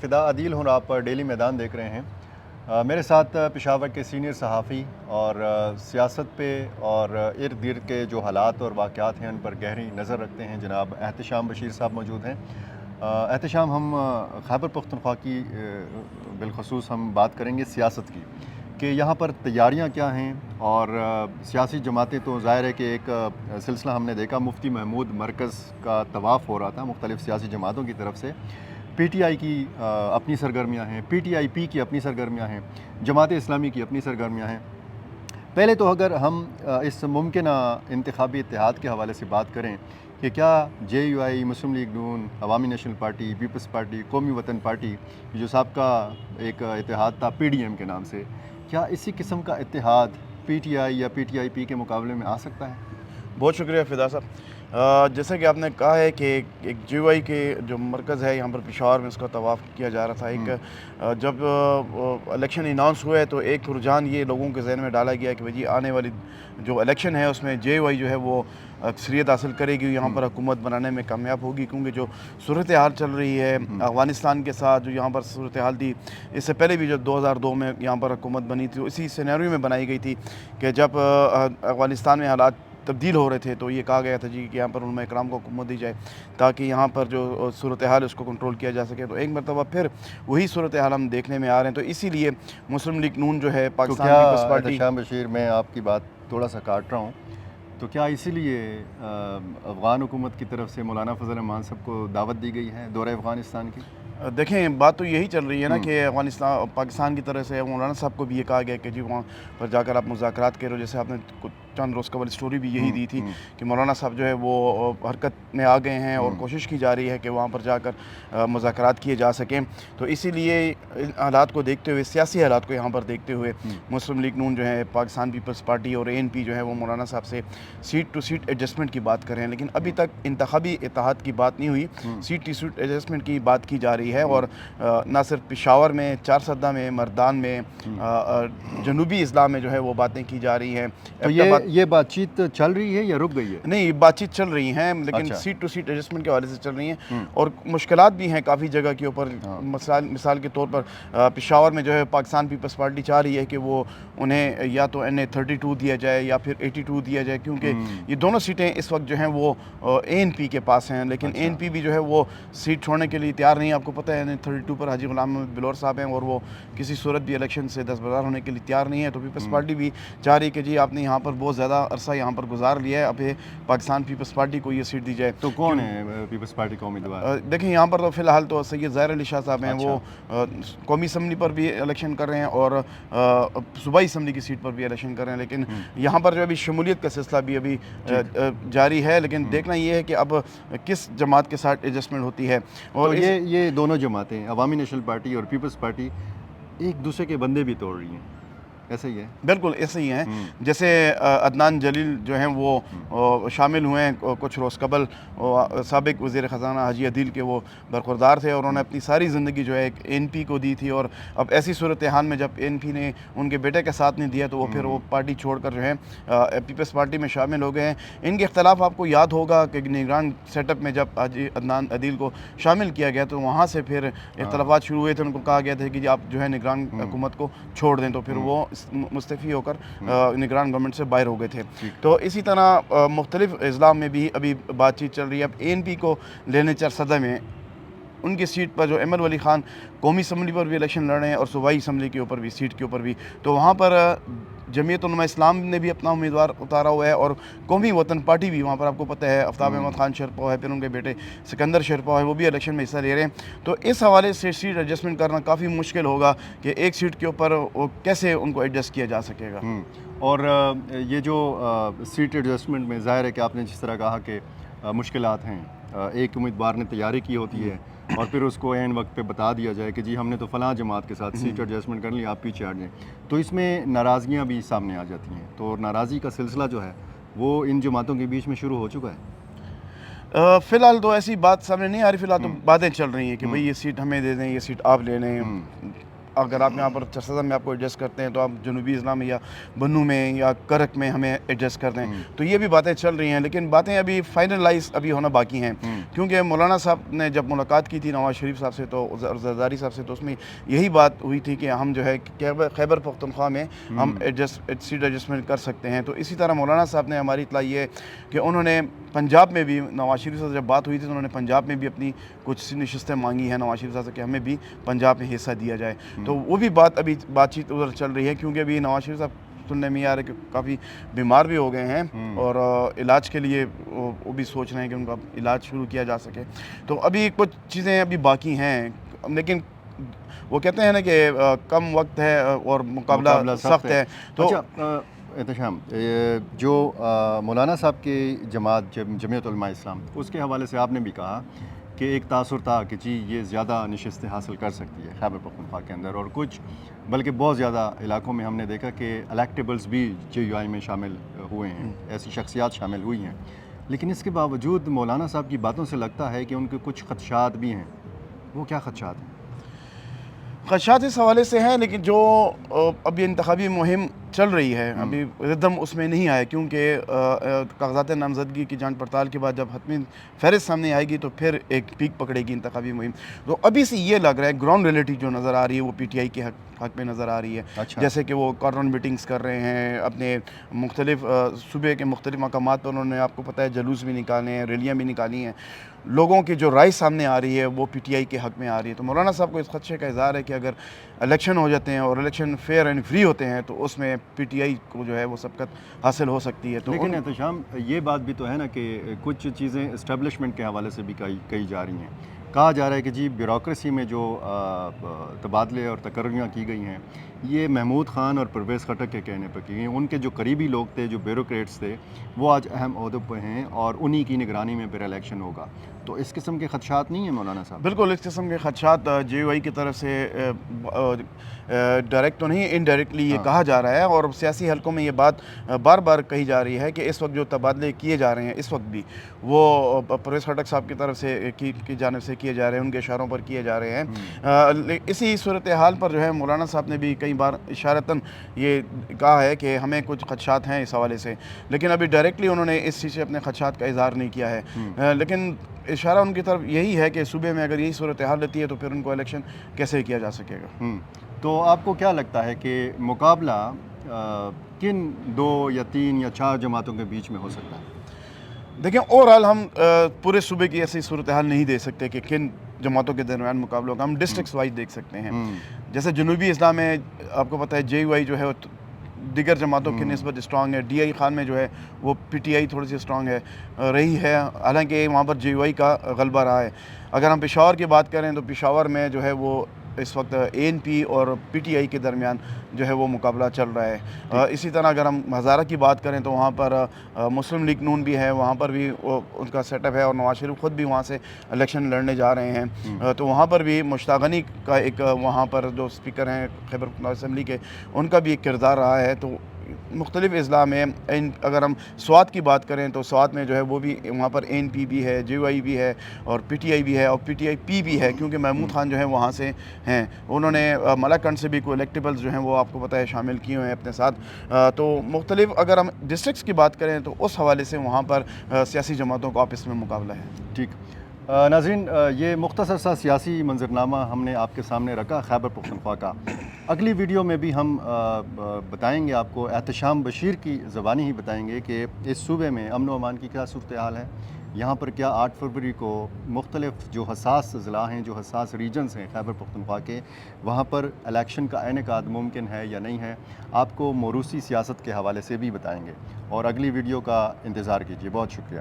فدا عدیل ہوں، آپ ڈیلی میدان دیکھ رہے ہیں۔ میرے ساتھ پشاور کے سینئر صحافی اور سیاست پہ اور ارد گرد کے جو حالات اور واقعات ہیں ان پر گہری نظر رکھتے ہیں جناب احتشام بشیر صاحب موجود ہیں۔ احتشام، ہم خیبر پختونخوا کی بالخصوص ہم بات کریں گے سیاست کی کہ یہاں پر تیاریاں کیا ہیں، اور سیاسی جماعتیں تو ظاہر ہے کہ ایک سلسلہ ہم نے دیکھا، مفتی محمود مرکز کا طواف ہو رہا تھا مختلف سیاسی جماعتوں کی طرف سے۔ پی ٹی آئی کی اپنی سرگرمیاں ہیں، پی ٹی آئی پی کی اپنی سرگرمیاں ہیں، جماعت اسلامی کی اپنی سرگرمیاں ہیں۔ پہلے تو اگر ہم اس ممکنہ انتخابی اتحاد کے حوالے سے بات کریں کہ کیا جے یو آئی، مسلم لیگ نون، عوامی نیشنل پارٹی، پیپلز پارٹی، قومی وطن پارٹی جو سابقہ ایک اتحاد تھا پی ڈی ایم کے نام سے، کیا اسی قسم کا اتحاد پی ٹی آئی یا پی ٹی آئی پی کے مقابلے میں آ سکتا ہے؟ بہت شکریہ فدا صاحب۔ جیسا کہ آپ نے کہا ہے کہ ایک جے یو آئی کے جو مرکز ہے یہاں پر پشاور میں اس کا طواف کیا جا رہا تھا۔ ایک جب الیکشن اناؤنس ہوا ہے تو ایک رجحان یہ لوگوں کے ذہن میں ڈالا گیا کہ جی آنے والی جو الیکشن ہے اس میں جے یو آئی جو ہے وہ اکثریت حاصل کرے گی، یہاں پر حکومت بنانے میں کامیاب ہوگی، کیونکہ جو صورتحال چل رہی ہے افغانستان کے ساتھ، جو یہاں پر صورتحال تھی اس سے پہلے بھی جب 2002 میں یہاں پر حکومت بنی تھی، اسی سینیریو میں بنائی گئی تھی کہ جب افغانستان میں حالات تبدیل ہو رہے تھے تو یہ کہا گیا تھا جی کہ یہاں پر علماء اکرام کو حکومت دی جائے تاکہ یہاں پر جو صورتحال اس کو کنٹرول کیا جا سکے۔ تو ایک مرتبہ پھر وہی صورتحال ہم دیکھنے میں آ رہے ہیں، تو اسی لیے مسلم لیگ نون جو ہے پاکستان پیپلز پارٹی۔ احتشام بشیر، میں آپ کی بات تھوڑا سا کاٹ رہا ہوں، تو کیا اسی لیے افغان حکومت کی طرف سے مولانا فضل الرحمان صاحب کو دعوت دی گئی ہے دورہ افغانستان کی؟ دیکھیں، بات تو یہی چل رہی ہے نا کہ پاکستان کی طرف سے مولانا صاحب کو بھی یہ کہا گیا کہ جی وہاں پر جا کر آپ مذاکرات کرو، جیسے آپ نے چند روز قبل اسٹوری بھی یہی دی تھی کہ مولانا صاحب جو ہے وہ حرکت میں آ گئے ہیں اور کوشش کی جا رہی ہے کہ وہاں پر جا کر مذاکرات کیے جا سکیں۔ تو اسی لیے حالات کو دیکھتے ہوئے، سیاسی حالات کو یہاں پر دیکھتے ہوئے مسلم لیگ نون جو ہے، پاکستان پیپلز پارٹی اور اے این پی جو ہے وہ مولانا صاحب سے سیٹ ٹو سیٹ ایڈجسٹمنٹ کی بات کر رہے ہیں، لیکن ابھی تک انتخابی اتحاد کی بات نہیں ہوئی، سیٹ ٹو سیٹ ایڈجسٹمنٹ کی بات کی جا رہی ہے۔ اور نہ صرف پشاور میں، چارسدہ میں، مردان میں، جنوبی اضلاع میں جو ہے وہ باتیں کی جا رہی ہیں۔ تو یہ بات چیت چل رہی ہے یا رک گئی ہے؟ نہیں، بات چیت چل رہی ہیں، لیکن سیٹ ٹو سیٹ ایڈجسٹمنٹ کے حوالے سے چل رہی ہیں، اور مشکلات بھی ہیں کافی جگہ کے اوپر۔ مثال کے طور پر پشاور میں جو ہے پاکستان پیپلز پارٹی چاہ رہی ہے کہ وہ انہیں یا تو NA32 دیا جائے یا پھر 82 دیا جائے، کیونکہ یہ دونوں سیٹیں اس وقت جو ہیں وہ اے این پی کے پاس ہیں، لیکن اے این پی بھی جو ہے وہ سیٹ چھوڑنے کے لیے تیار نہیں ہے۔ آپ کو پتہ ہے NA32 پر حاجی غلام محمد بلور صاحب ہیں اور وہ کسی صورت بھی الیکشن سے دستبردار ہونے کے لیے تیار نہیں ہے۔ تو پیپلز پارٹی بھی چاہ رہی ہے کہ جی آپ نے یہاں پر بہت زیادہ عرصہ یہاں پر گزار لیا ہے، اب پاکستان پیپلز پارٹی کو یہ سیٹ دی جائے۔ تو کون ہے پیپلز پارٹی کا امیدوار؟ دیکھیں، یہاں پر تو فی الحال تو سید ظاہر علی شاہ صاحب ہیں، وہ قومی اسمبلی پر بھی الیکشن کر رہے ہیں اور صوبائی اسمبلی کی سیٹ پر بھی الیکشن کر رہے ہیں، لیکن یہاں پر جو ابھی شمولیت کا سلسلہ بھی ابھی جاری ہے، لیکن دیکھنا یہ ہے کہ اب کس جماعت کے ساتھ ایڈجسٹمنٹ ہوتی ہے۔ اور یہ دونوں جماعتیں، عوامی نیشنل پارٹی اور پیپلز پارٹی، ایک دوسرے کے بندے بھی توڑ رہی ہیں، ایسا ہی ہے؟ بالکل ایسے ہی ہیں۔ جیسے عدنان جلیل جو ہیں وہ شامل ہوئے ہیں کچھ روز قبل، سابق وزیر خزانہ حاجی عدیل کے وہ برخوردار تھے، اور انہوں نے اپنی ساری زندگی جو ہے ایک اے این پی کو دی تھی، اور اب ایسی صورتحال میں جب اے این پی نے ان کے بیٹے کا ساتھ نہیں دیا تو وہ پھر وہ پارٹی چھوڑ کر جو ہے پیپلز پارٹی میں شامل ہو گئے ہیں۔ ان کے اختلاف آپ کو یاد ہوگا کہ نگران سیٹ اپ میں جب حاجی عدنان عدیل کو شامل کیا گیا تو وہاں سے پھر اختلافات شروع ہوئے تھے، ان کو کہا گیا تھا کہ جی آپ جو ہے نگران حکومت کو چھوڑ دیں، تو پھر وہ مستعفی ہو کر نگران گورنمنٹ سے باہر ہو گئے تھے۔ تو اسی طرح مختلف اضلاع میں بھی ابھی بات چیت چل رہی ہے۔ اب اے این پی کو لینے چارسدہ میں ان کی سیٹ پر جو احمد ولی خان قومی اسمبلی پر بھی الیکشن لڑ رہے ہیں اور صوبائی اسمبلی کے اوپر بھی، سیٹ کے اوپر بھی، تو وہاں پر جمعیت علماء اسلام نے بھی اپنا امیدوار اتارا ہوا ہے، اور قومی وطن پارٹی بھی، وہاں پر آپ کو پتہ ہے آفتاب احمد خان شرپا ہے، پھر ان کے بیٹے سکندر شرپا ہے، وہ بھی الیکشن میں حصہ لے رہے ہیں۔ تو اس حوالے سے سیٹ ایڈجسٹمنٹ کرنا کافی مشکل ہوگا کہ ایک سیٹ کے اوپر وہ کیسے ان کو ایڈجسٹ کیا جا سکے گا۔ اور یہ جو سیٹ ایڈجسٹمنٹ میں ظاہر ہے کہ آپ نے جس طرح کہا کہ مشکلات ہیں، ایک امیدوار نے تیاری کی ہوتی ہے اور پھر اس کو عین وقت پہ بتا دیا جائے کہ جی ہم نے تو فلاں جماعت کے ساتھ سیٹ ایڈجسٹمنٹ کر لی، آپ پیچھے ہٹ جائیں، تو اس میں ناراضگیاں بھی سامنے آ جاتی ہیں۔ تو ناراضی کا سلسلہ جو ہے وہ ان جماعتوں کے بیچ میں شروع ہو چکا ہے؟ فی الحال تو ایسی بات سامنے نہیں آ رہی، فی الحال تو باتیں چل رہی ہیں کہ بھئی یہ سیٹ ہمیں دے دیں، یہ سیٹ آپ لے لیں۔ اگر آپ یہاں پر چرسدہ میں آپ کو ایڈجسٹ کرتے ہیں تو آپ جنوبی اضلاع میں یا بنو میں یا کرک میں ہمیں ایڈجسٹ کر دیں. تو یہ بھی باتیں چل رہی ہیں, لیکن باتیں ابھی فائنلائز ابھی ہونا باقی ہیں, کیونکہ مولانا صاحب نے جب ملاقات کی تھی نواز شریف صاحب سے تو زرداری صاحب سے, تو اس میں یہی بات ہوئی تھی کہ ہم جو ہے خیبر پختونخوا میں ہم سیٹ ایڈجسٹمنٹ کر سکتے ہیں. تو اسی طرح مولانا صاحب نے ہماری اطلاع یہ ہے کہ انہوں نے پنجاب میں بھی نواز شریف صاحب سے جب بات ہوئی تھی تو انہوں نے پنجاب میں بھی اپنی کچھ نشستیں مانگی ہیں نواز شریف صاحب سے کہ ہمیں بھی پنجاب میں حصہ دیا جائے. تو وہ بھی بات چیت ادھر چل رہی ہے, کیونکہ ابھی نواز شریف صاحب سننے میں آ رہا ہے کہ کافی بیمار بھی ہو گئے ہیں اور علاج کے لیے وہ بھی سوچ رہے ہیں کہ ان کا علاج شروع کیا جا سکے. تو ابھی کچھ چیزیں ابھی باقی ہیں, لیکن وہ کہتے ہیں نا کہ کم وقت ہے اور مقابلہ سخت ہے. تو احتشام, جو مولانا صاحب کی جماعت جمعیت علماء اسلام, اس کے حوالے سے آپ نے بھی کہا کہ ایک تاثر تھا کہ جی یہ زیادہ نشستیں حاصل کر سکتی ہے خیبر پختونخوا کے اندر, اور کچھ بلکہ بہت زیادہ علاقوں میں ہم نے دیکھا کہ الیکٹیبلز بھی JUI میں شامل ہوئے ہیں, ایسی شخصیات شامل ہوئی ہیں. لیکن اس کے باوجود مولانا صاحب کی باتوں سے لگتا ہے کہ ان کے کچھ خدشات بھی ہیں. وہ کیا خدشات ہیں؟ خدشات اس حوالے سے ہیں, لیکن جو ابھی انتخابی مہم چل رہی ہے ابھی ردم اس میں نہیں آیا, کیونکہ کاغذات نامزدگی کی جانچ پڑتال کے بعد جب حتمی فہرست سامنے آئے گی تو پھر ایک پیک پکڑے گی انتخابی مہم. تو ابھی سے یہ لگ رہا ہے گراؤنڈ ریئلٹی جو نظر آ رہی ہے وہ PTI کے حق میں نظر آ رہی ہے. جیسے کہ وہ کارنر میٹنگز کر رہے ہیں اپنے مختلف صوبے کے مختلف مقامات پر, انہوں نے آپ کو پتہ ہے جلوس بھی نکالے ہیں, ریلیاں بھی نکالی ہیں. لوگوں کی جو رائے سامنے آ رہی ہے وہ PTI کے حق میں آ رہی ہے. تو مولانا صاحب کو اس خدشے کا اظہار ہے کہ اگر الیکشن ہو جاتے ہیں اور الیکشن فیئر اینڈ فری ہوتے ہیں تو اس میں PTI کو جو ہے وہ سبقت حاصل ہو سکتی ہے. تو لیکن احتشام, یہ بات بھی تو ہے نا کہ کچھ چیزیں اسٹیبلشمنٹ کے حوالے سے بھی کہی جا رہی ہیں. کہا جا رہا ہے کہ جی بیوروکریسی میں جو تبادلے اور تقرریاں کی گئی ہیں یہ محمود خان اور پرویز خٹک کے کہنے پر کی گئی. ان کے جو قریبی لوگ تھے, جو بیوروکریٹس تھے, وہ آج اہم عہدوں پہ ہیں اور انہی کی نگرانی میں پھر الیکشن ہوگا. تو اس قسم کے خدشات نہیں ہیں مولانا صاحب؟ بالکل اس قسم کے خدشات JUI کی طرف سے ڈائریکٹ تو نہیں, انڈائریکٹلی یہ کہا جا رہا ہے, اور سیاسی حلقوں میں یہ بات بار بار کہی جا رہی ہے کہ اس وقت جو تبادلے کیے جا رہے ہیں اس وقت بھی وہ پرویز خٹک صاحب کی طرف سے کی جانب سے کیے جا رہے ہیں, ان کے اشاروں پر کیے جا رہے ہیں. اسی صورتحال پر جو ہے مولانا صاحب نے بھی کئی بار اشارتاً یہ کہا ہے کہ ہمیں کچھ خدشات ہیں اس حوالے سے, لیکن ابھی ڈائریکٹلی انہوں نے اس چیز سے اپنے خدشات کا اظہار نہیں کیا ہے. لیکن اشارہ ان کی طرف یہی ہے کہ صوبے میں اگر یہی صورتحال رہتی ہے تو پھر ان کو الیکشن کیسے کیا جا سکے گا. تو آپ کو کیا لگتا ہے کہ مقابلہ کن 2 یا 3 یا 4 جماعتوں کے بیچ میں ہو سکتا ہے؟ دیکھیں اوورآل ہم پورے صوبے کی ایسی صورتحال نہیں دیکھ سکتے کہ کن جماعتوں کے درمیان مقابلہ ہوگا. ہم ڈسٹرکٹس وائز دیکھ سکتے ہیں. جیسے جنوبی اضلاع میں آپ کو پتہ ہے JUI جو ہے دیگر جماعتوں کی نسبت اسٹرانگ ہے. DI خان میں جو ہے وہ PTI تھوڑی سی اسٹرانگ ہے رہی ہے, حالانکہ وہاں پر JUI کا غلبہ رہا ہے. اگر ہم پشاور کی بات کریں تو پشاور میں جو ہے وہ اس وقت ANP اور PTI کے درمیان جو ہے وہ مقابلہ چل رہا ہے. اسی طرح اگر ہم ہزارہ کی بات کریں تو وہاں پر مسلم لیگ نون بھی ہے, وہاں پر بھی ان کا سیٹ اپ ہے, اور نواز شریف خود بھی وہاں سے الیکشن لڑنے جا رہے ہیں. تو وہاں پر بھی مشتاق غنی کا ایک وہاں پر جو اسپیکر ہیں خیبر پختونخوا اسمبلی کے, ان کا بھی ایک کردار رہا ہے. تو مختلف اضلاع میں اگر ہم سوات کی بات کریں تو سوات میں جو ہے وہ بھی وہاں پر ANP بھی ہے, JUI بھی ہے, اور PTI بھی ہے, اور PTI-P بھی ہے, کیونکہ محمود خان جو ہے وہاں سے ہیں. انہوں نے ملاکنڈ سے بھی کوئی الیکٹیبلز جو ہیں وہ آپ کو پتہ ہے شامل کیے ہوئے ہیں اپنے ساتھ. تو مختلف اگر ہم ڈسٹرکٹس کی بات کریں تو اس حوالے سے وہاں پر سیاسی جماعتوں کا آپس میں مقابلہ ہے. ٹھیک ناظرین, یہ مختصر سا سیاسی منظرنامہ ہم نے آپ کے سامنے رکھا خیبر پختونخوا کا. اگلی ویڈیو میں بھی ہم بتائیں گے آپ کو, احتشام بشیر کی زبانی ہی بتائیں گے کہ اس صوبے میں امن و امان کی کیا صورتحال ہے, یہاں پر کیا 8 فروری کو مختلف جو حساس اضلاع ہیں, جو حساس ریجنز ہیں خیبر پختونخوا کے, وہاں پر الیکشن کا انعقاد ممکن ہے یا نہیں ہے. آپ کو موروثی سیاست کے حوالے سے بھی بتائیں گے, اور اگلی ویڈیو کا انتظار کیجیے. بہت شکریہ.